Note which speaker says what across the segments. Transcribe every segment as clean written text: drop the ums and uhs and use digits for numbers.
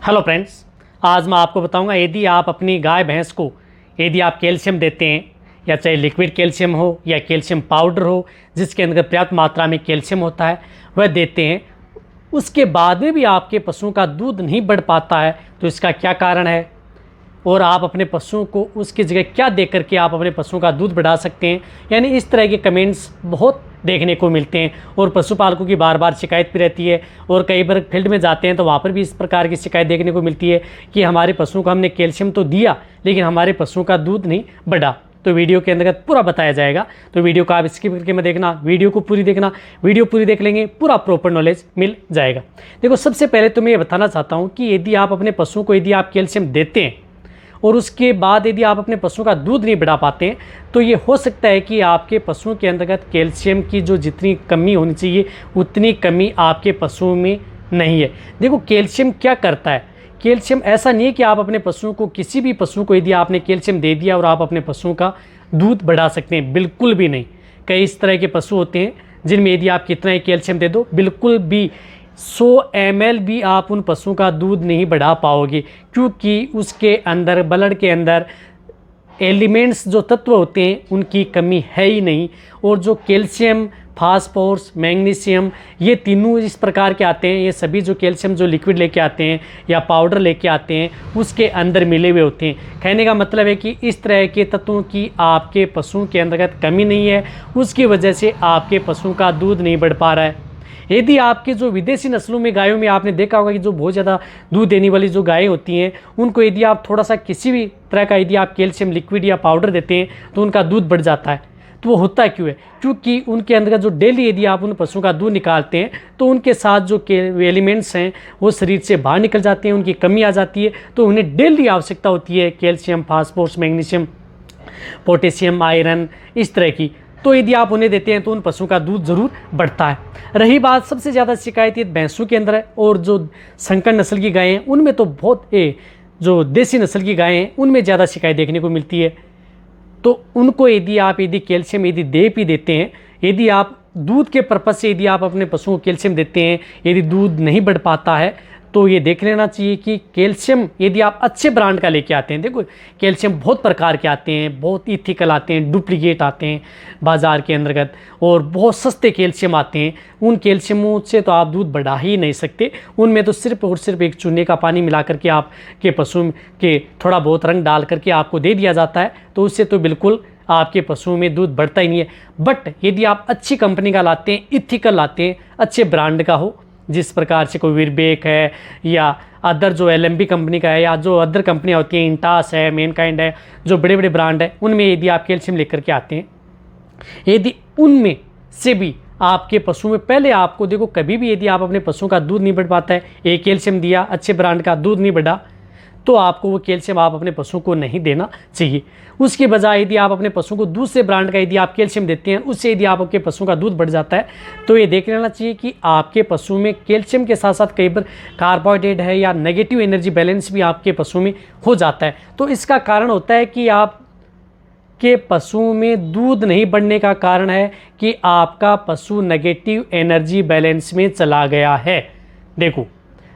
Speaker 1: Hello friends, आज मैं आपको बताऊंगा यदि आप अपनी गाय भैंस को यदि आप कैल्शियम देते हैं या चाहे लिक्विड कैल्शियम हो या कैल्शियम पाउडर हो जिसके अंदर पर्याप्त मात्रा में कैल्शियम होता है वह देते हैं, उसके बाद में भी आपके पशुओं का दूध नहीं बढ़ पाता है तो इसका क्या कारण है और आप अपने पशुओं को उसकी जगह क्या दे करके आप अपने पशुओं का दूध बढ़ा सकते हैं। यानी इस तरह के कमेंट्स बहुत देखने को मिलते हैं और पशुपालकों की बार बार शिकायत भी रहती है और कई बार फील्ड में जाते हैं तो वहाँ पर भी इस प्रकार की शिकायत देखने को मिलती है कि हमारे पशुओं को हमने कैल्शियम तो दिया लेकिन हमारे पशुओं का दूध नहीं बढ़ा। तो वीडियो के अंतर्गत पूरा बताया जाएगा, तो वीडियो को आप स्किप करके मत देखना, वीडियो को पूरी देखना। वीडियो पूरी देख लेंगे पूरा प्रॉपर नॉलेज मिल जाएगा। देखो, सबसे पहले तो मैं ये बताना चाहता हूँ कि यदि आप अपने पशुओं को यदि आप कैल्शियम देते हैं और उसके बाद यदि आप अपने पशुओं का दूध नहीं बढ़ा पाते हैं तो ये हो सकता है कि आपके पशुओं के अंतर्गत कैल्शियम की जो जितनी कमी होनी चाहिए उतनी कमी आपके पशुओं में नहीं है। देखो, कैल्शियम क्या करता है, कैल्शियम ऐसा नहीं है कि आप अपने पशुओं को किसी भी पशु को यदि आपने कैल्शियम दे दिया और आप अपने पशुओं का दूध बढ़ा सकते हैं, बिल्कुल भी नहीं। कई इस तरह के पशु होते हैं जिनमें यदि आप कितना ही कैल्शियम दे दो बिल्कुल भी 100 ml भी आप उन पशुओं का दूध नहीं बढ़ा पाओगे, क्योंकि उसके अंदर ब्लड के अंदर एलिमेंट्स जो तत्व होते हैं उनकी कमी है ही नहीं। और जो कैल्शियम, फास्फोरस, मैग्नीशियम ये तीनों इस प्रकार के आते हैं, ये सभी जो कैल्शियम जो लिक्विड लेके आते हैं या पाउडर लेके आते हैं उसके अंदर मिले हुए होते हैं। कहने का मतलब है कि इस तरह के तत्वों की आपके पशुओं के अंतर्गत कमी नहीं है, उसकी वजह से आपके पशुओं का दूध नहीं बढ़ पा रहा है। यदि आपके जो विदेशी नस्लों में गायों में आपने देखा होगा कि जो बहुत ज़्यादा दूध देने वाली जो गायें होती हैं उनको यदि आप थोड़ा सा किसी भी तरह का यदि आप कैल्शियम लिक्विड या पाउडर देते हैं तो उनका दूध बढ़ जाता है। तो वो होता क्यों है? क्योंकि उनके अंदर जो डेली यदि आप उन पशुओं का दूध निकालते हैं तो उनके साथ जो एलिमेंट्स हैं वो शरीर से बाहर निकल जाते हैं, उनकी कमी आ जाती है, तो उन्हें डेली आवश्यकता होती है calcium, phosphorus, magnesium, potassium, iron इस तरह की। तो यदि आप उन्हें देते हैं तो उन पशुओं का दूध ज़रूर बढ़ता है। रही बात सबसे ज़्यादा शिकायत ये भैंसों के अंदर है और जो संकर नस्ल की गायें हैं उनमें तो बहुत जो देसी नस्ल की गायें हैं उनमें ज़्यादा शिकायत देखने को मिलती है। तो उनको यदि कैल्शियम यदि दे भी देते हैं, यदि आप दूध के पर्पज़ से यदि आप अपने पशुओं को कैल्शियम देते हैं, यदि दूध नहीं बढ़ पाता है तो ये देख लेना चाहिए कि कैल्शियम यदि आप अच्छे ब्रांड का लेके आते हैं। देखो, कैल्शियम बहुत प्रकार के आते हैं, बहुत इथिकल आते हैं, डुप्लीकेट आते हैं बाज़ार के अंतर्गत और बहुत सस्ते कैल्शियम आते हैं। उन कैल्शियमों से तो आप दूध बढ़ा ही नहीं सकते। उनमें तो सिर्फ और सिर्फ एक चूने का पानी मिला करके आपके पशु के थोड़ा बहुत रंग डाल करके आपको दे दिया जाता है, तो उससे तो बिल्कुल आपके पशुओं में दूध बढ़ता ही नहीं है। बट यदि आप अच्छी कंपनी का लाते हैं, इथिकल लाते हैं, अच्छे ब्रांड का हो, जिस प्रकार से कोई वीरबेक है या अदर जो LMB कंपनी का है या जो अदर कंपनियाँ होती हैं, इंटास है, मैनकाइंड है, जो बड़े बड़े ब्रांड है, उनमें यदि आप कैल्शियम लेकर के आते हैं, यदि उनमें से भी आपके पशु में पहले आपको देखो कभी भी यदि आप अपने पशुओं का दूध नहीं बढ़ पाता है, एक कैल्शियम दिया, अच्छे ब्रांड का दूध नहीं बढ़ा, तो आपको वो कैल्शियम आप अपने पशुओं को नहीं देना चाहिए। उसके बजाय यदि आप अपने पशुओं को दूसरे ब्रांड का यदि आप कैल्शियम देते हैं, उससे यदि आपके पशुओं का दूध बढ़ जाता है तो ये देख लेना चाहिए कि आपके पशु में कैल्शियम के साथ साथ कई बार कार्बोहाइड्रेट है या नेगेटिव एनर्जी बैलेंस भी आपके पशु में हो जाता है। तो इसका कारण होता है कि आपके पशुओं में दूध नहीं बढ़ने का कारण है कि आपका पशु नेगेटिव एनर्जी बैलेंस में चला गया है। देखो,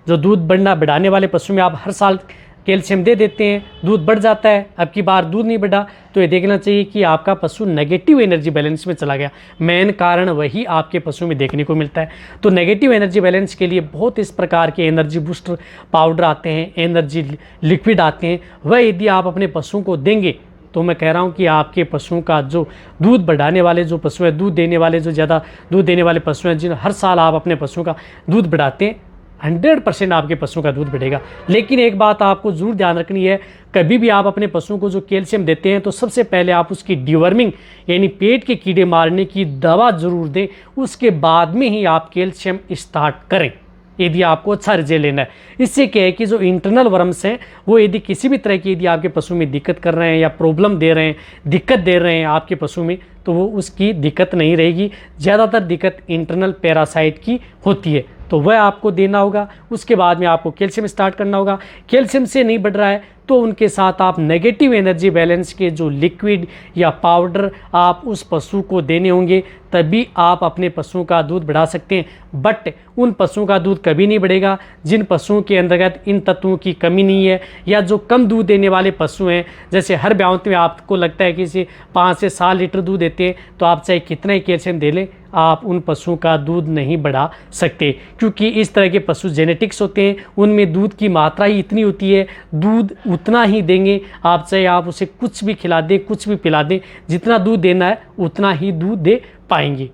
Speaker 1: जो दूध बढ़ाने वाले पशु में आप हर साल कैल्शियम दे देते हैं, दूध बढ़ जाता है, अब की बार दूध नहीं बढ़ा, तो ये देखना चाहिए कि आपका पशु नेगेटिव एनर्जी बैलेंस में चला गया। मेन कारण वही आपके पशु में देखने को मिलता है। तो नेगेटिव एनर्जी बैलेंस के लिए बहुत इस प्रकार के एनर्जी बूस्टर पाउडर आते हैं, एनर्जी लिक्विड आते हैं, वह यदि आप अपने पशुओं को देंगे तो मैं कह रहा हूँ कि आपके पशुओं का जो दूध बढ़ाने वाले जो पशु हैं, दूध देने वाले जो ज़्यादा दूध देने वाले पशु हैं, जिन हर साल आप अपने पशुओं का दूध बढ़ाते हैं, 100% आपके पशुओं का दूध बढ़ेगा। लेकिन एक बात आपको ज़रूर ध्यान रखनी है, कभी भी आप अपने पशुओं को जो कैल्शियम देते हैं तो सबसे पहले आप उसकी डिवर्मिंग यानी पेट के कीड़े मारने की दवा ज़रूर दें, उसके बाद में ही आप कैल्शियम स्टार्ट करें यदि आपको अच्छा रिजल्ट लेना है। इससे क्या है कि जो इंटरनल वर्म्स हैं वो यदि किसी भी तरह की यदि आपके पशु में दिक्कत कर रहे हैं या प्रॉब्लम दे रहे हैं, दिक्कत दे रहे हैं आपके पशु में, तो वो उसकी दिक्कत नहीं रहेगी। ज़्यादातर दिक्कत इंटरनल पैरासाइट की होती है, तो वह आपको देना होगा। उसके बाद में आपको कैल्शियम स्टार्ट करना होगा। कैल्शियम से नहीं बढ़ रहा है तो उनके साथ आप नेगेटिव एनर्जी बैलेंस के जो लिक्विड या पाउडर आप उस पशु को देने होंगे, तभी आप अपने पशुओं का दूध बढ़ा सकते हैं। बट उन पशुओं का दूध कभी नहीं बढ़ेगा जिन पशुओं के अंतर्गत इन तत्वों की कमी नहीं है, या जो कम दूध देने वाले पशु हैं। जैसे हर ब्यावत में आपको लगता है कि इसे 5 से 7 लीटर दूध देते हैं, तो आप चाहे कितना ही कैल्शियम दे लें, आप उन पशुओं का दूध नहीं बढ़ा सकते, क्योंकि इस तरह के पशु जेनेटिक्स होते हैं, उनमें दूध की मात्रा ही इतनी होती है, दूध उतना ही देंगे। आप चाहे आप उसे कुछ भी खिला दें, कुछ भी पिला दें, जितना दूध देना है उतना ही दूध दे पाएंगे।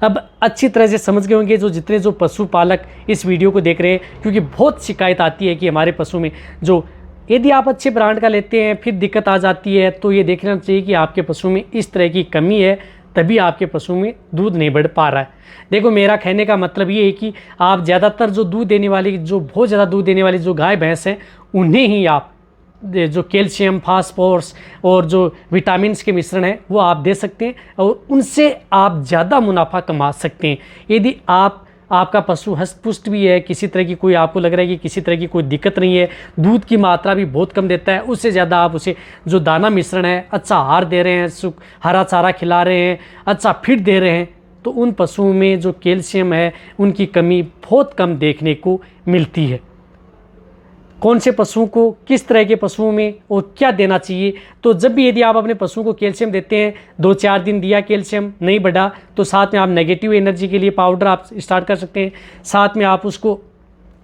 Speaker 1: अब अच्छी तरह से समझ गए होंगे जितने जो पशुपालक इस वीडियो को देख रहे हैं, क्योंकि बहुत शिकायत आती है कि हमारे पशु में जो, यदि आप अच्छे ब्रांड का लेते हैं फिर दिक्कत आ जाती है, तो ये देखना चाहिए कि आपके पशु में इस तरह की कमी है, तभी आपके पशु में दूध नहीं बढ़ पा रहा है। देखो, मेरा कहने का मतलब ये है कि आप ज़्यादातर जो दूध देने वाली, जो बहुत ज़्यादा दूध देने वाली जो गाय भैंस हैं, उन्हें ही आप जो कैल्शियम, फास्फोरस और जो विटामिन्स के मिश्रण है वो आप दे सकते हैं, और उनसे आप ज़्यादा मुनाफा कमा सकते हैं। यदि आपका पशु हष्ट-पुष्ट भी है, किसी तरह की कोई आपको लग रहा है कि किसी तरह की कोई दिक्कत नहीं है, दूध की मात्रा भी बहुत कम देता है, उससे ज़्यादा आप उसे जो दाना मिश्रण है, अच्छा आहार दे रहे हैं, हरा चारा खिला रहे हैं, अच्छा फीड दे रहे हैं, तो उन पशुओं में जो कैल्शियम है उनकी कमी बहुत कम देखने को मिलती है। कौन से पशुओं को, किस तरह के पशुओं में और क्या देना चाहिए, तो जब भी यदि आप अपने पशुओं को कैल्शियम देते हैं, 2-4 दिन दिया कैल्शियम नहीं बढ़ा, तो साथ में आप नेगेटिव एनर्जी के लिए पाउडर आप स्टार्ट कर सकते हैं। साथ में आप उसको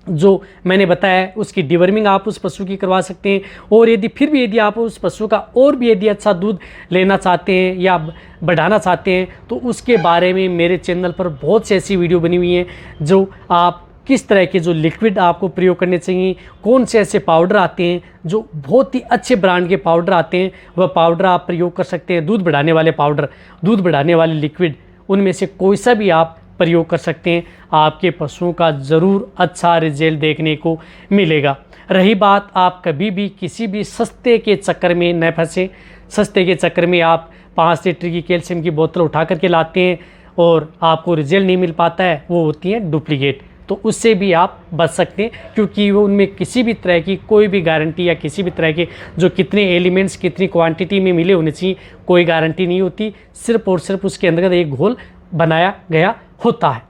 Speaker 1: जो मैंने बताया उसकी डिवर्मिंग आप उस पशु की करवा सकते हैं। और यदि आप उस पशु का और भी यदि अच्छा दूध लेना चाहते हैं या बढ़ाना चाहते हैं, तो उसके बारे में मेरे चैनल पर बहुत सी ऐसी वीडियो बनी हुई हैं, जो आप किस तरह के जो लिक्विड आपको प्रयोग करने चाहिए, कौन से ऐसे पाउडर आते हैं जो बहुत ही अच्छे ब्रांड के पाउडर आते हैं, वह पाउडर आप प्रयोग कर सकते हैं। दूध बढ़ाने वाले पाउडर, दूध बढ़ाने वाले लिक्विड, उनमें से कोई सा भी आप प्रयोग कर सकते हैं। आपके पशुओं का ज़रूर अच्छा रिजल्ट देखने को मिलेगा। रही बात, आप कभी भी किसी भी सस्ते के चक्कर में न फंसे। सस्ते के चक्कर में आप 5 लीटर की कैल्शियम की बोतल उठा करके लाते हैं और आपको रिजल्ट नहीं मिल पाता है, वो होती हैं डुप्लीकेट। तो उससे भी आप बच सकते हैं, क्योंकि वो उनमें किसी भी तरह की कोई भी गारंटी या किसी भी तरह के जो कितने एलिमेंट्स कितनी क्वांटिटी में मिले होने चाहिए, कोई गारंटी नहीं होती। सिर्फ और सिर्फ उसके अंदर एक घोल बनाया गया होता है।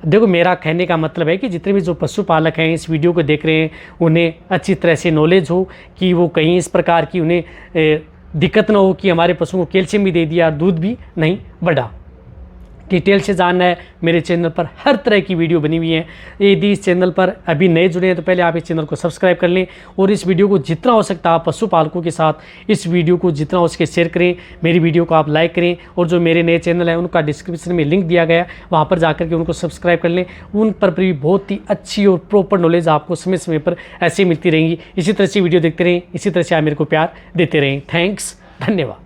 Speaker 1: देखो, मेरा कहने का मतलब है कि जितने भी जो पशुपालक हैं इस वीडियो को देख रहे हैं, उन्हें अच्छी तरह से नॉलेज हो कि वो कहीं इस प्रकार की उन्हें दिक्कत ना हो कि हमारे पशुओं को कैल्शियम भी दे दिया और दूध भी नहीं बढ़ा। डिटेल से जानना है, मेरे चैनल पर हर तरह की वीडियो बनी हुई है। यदि इस चैनल पर अभी नए जुड़े हैं तो पहले आप इस चैनल को सब्सक्राइब कर लें, और इस वीडियो को जितना हो सकता है आप पशुपालकों के साथ इस वीडियो को जितना हो सके शेयर करें। मेरी वीडियो को आप लाइक करें, और जो मेरे नए चैनल हैं उनका डिस्क्रिप्शन में लिंक दिया गया, वहाँ पर जाकर के उनको सब्सक्राइब कर लें। उन पर भी बहुत ही अच्छी और प्रॉपर नॉलेज आपको समय समय पर ऐसे मिलती रहेंगी। इसी तरह से वीडियो देखते रहें, इसी तरह से आप मेरे को प्यार देते रहें। थैंक्स, धन्यवाद।